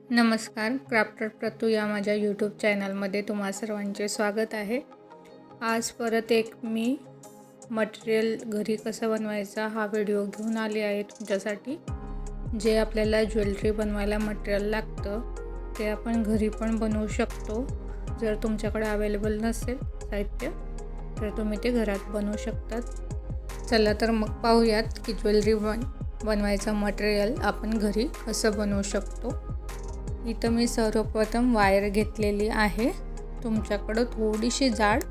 नमस्कार, क्राफ्टर प्रतू या माझ्या यूट्यूब चॅनलमध्ये तुम्हा सर्वांचे स्वागत आहे। आज परत एक मी मटेरियल घरी कसं बनवायचा हा व्हिडिओ घेऊन आले आहे तुमच्यासाठी। जे आपल्याला ज्वेलरी बनवायला मटेरियल लागतं ते आपण घरी पण बनवू शकतो। जर तुमच्याकडे अवेलेबल नसेल साहित्य तर तुम्ही ते घरात बनवू शकतात। चला तर मग पाहूयात की ज्वेलरी बनवायचं मटेरियल आपण घरी कसं बनवू शकतो। इथं मी सर्वप्रथम वायर घेतलेली आहे। तुमच्याकडे थोडीशी जाड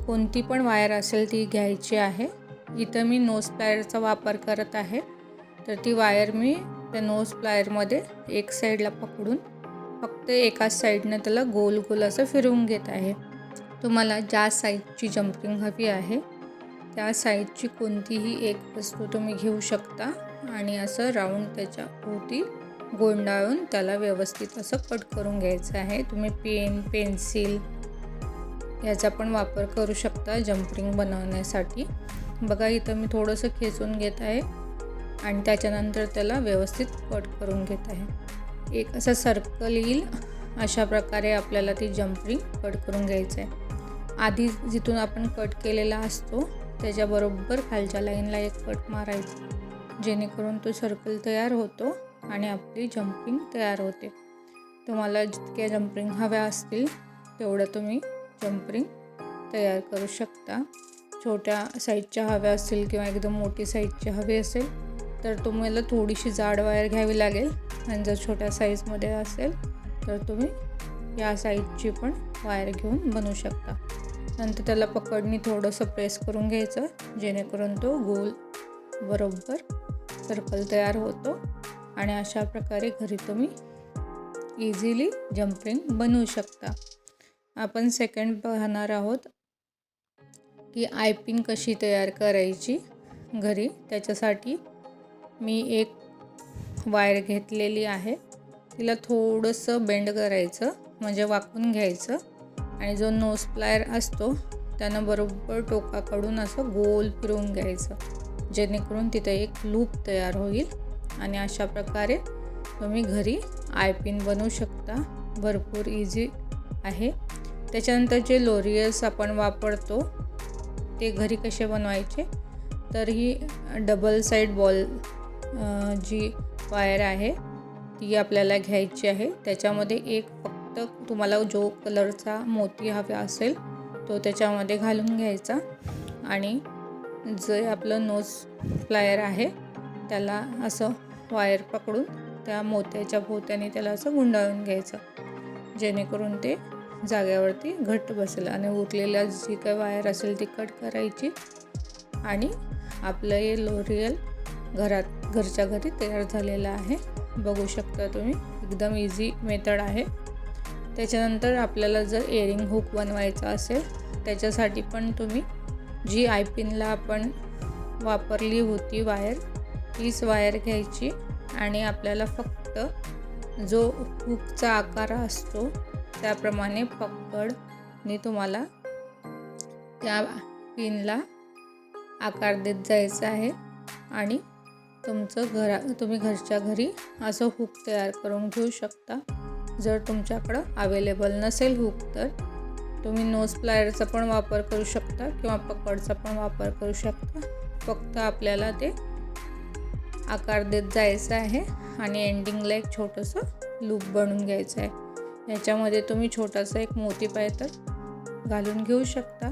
कोणती पण वायर असेल ती घ्यायची आहे। इथं मी नोज प्लायरचा वापर करत आहे, तर ती वायर मी त्या नोज प्लायरमध्ये एक साईडला पकडून फक्त एकाच साईडने त्याला गोल गोल असं फिरवून घेत आहे। तुम्हाला ज्या साईजची जंपिंग हवी आहे त्या साईजची कोणतीही एक वस्तू तुम्ही घेऊ शकता आणि असं राऊंड त्याच्या भोवती गोंडाळून त्याला व्यवस्थित असं कट करून घ्यायचं आहे। तुम्ही पेन, पेन्सिल याचा पण वापर करू शकता जंपिंग बनवण्यासाठी। बघा इथं मी थोडंसं खेचून घेत आहे आणि त्याच्यानंतर त्याला व्यवस्थित कट करून घेत आहे। एक असं सर्कल येईल अशा प्रकारे आपल्याला ती जंपिंग कट करून घ्यायचं आहे। आधी जिथून आपण कट केलेला असतो त्याच्याबरोबर खालच्या लाईनला एक कट मारायचा, जेणेकरून तो सर्कल तयार होतो आणि आपली जंपिंग तयार होते। तुम्हाला जितक्या जंपिंग हव्या असतील तेवढं तुम्ही जंपिंग तयार करू शकता। छोट्या साईजच्या हव्या असतील किंवा एकदम मोठी साईजची हवी असेल तर तुम्हाला थोडीशी जाड वायर घ्यावी लागेल, आणि जर छोट्या साईजमध्ये असेल तर तुम्ही या साईजची पण वायर घेऊन बनवू शकता। नंतर त्याला पकडणी थोडंसं प्रेस करून घ्यायचं, जेणेकरून तो गोल बरोबर सर्कल तयार होतो आणि अशा प्रकारे घरी तुम्ही इझिली जंपिंग बनवू शकता। आपण सेकंड पाहणार आहोत की आयपिन कशी तयार करायची घरी। त्याच्यासाठी मी एक वायर घेतलेली आहे, तिला थोडंसं बेंड करायचं म्हणजे वाकून घ्यायचं, आणि जो नोज प्लायर असतो त्यानं बरोबर टोकाकडून असं गोल फिरवून घ्यायचं, जेणेकरून तिथे एक लूप तयार होईल आणि अशा प्रकारे तुम्ही घरी आयपिन बनवू शकता। भरपूर इझी आहे। त्याच्यानंतर जे लोरियल्स आपण वापरतो ते घरी कसे बनवायचे, तर ही डबल साईड बॉल जी वायर आहे ती आपल्याला घ्यायची आहे। त्याच्यामध्ये एक फक्त तुम्हाला जो कलरचा मोती हवा असेल तो त्याच्यामध्ये घालून घ्यायचा, आणि जे आपलं नोज प्लायर आहे त्याला असं वायर पकडून त्या मोत्याच्या भोवत्याने त्याला असं गुंडाळून घ्यायचं, जेणेकरून ते जागेवरती घट्ट बसेल, आणि उरलेल्या जी काही वायर असेल ती कट करायची, आणि आपलं हे लोरियल घरच्या घरी तयार झालेलं आहे। बघू शकता तुम्ही, एकदम इझी मेथड आहे। त्याच्यानंतर आपल्याला जर इयरिंग हुक बनवायचा असेल त्याच्यासाठी पण तुम्ही जी आयपिनला आपण वापरली होती वायर तीच वायर घ्यायची, आणि आपल्याला फक्त जो हुकचा आकार असतो त्याप्रमाणे पकडने तुम्हाला त्या पिनला आकार देत जायचा आहे, आणि तुम्ही घरच्या घरी असं हुक तयार करून घेऊ शकता। जर तुमच्याकडं अवेलेबल नसेल हुक तर तुम्ही नोज प्लायरचा पण वापर करू शकता किंवा पकडचा पण वापर करू शकता। फक्त आपल्याला ते आकार देत जायचं आहे आणि एंडिंगला एक छोटंसं लूप बनवून घ्यायचं आहे। याच्यामध्ये तुम्ही छोटासा एक मोती पायतर घालून घेऊ शकता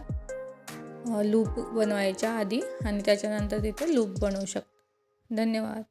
लूप बनवायच्या आधी, आणि त्याच्यानंतर तिथे लूप बनवू शकता। धन्यवाद।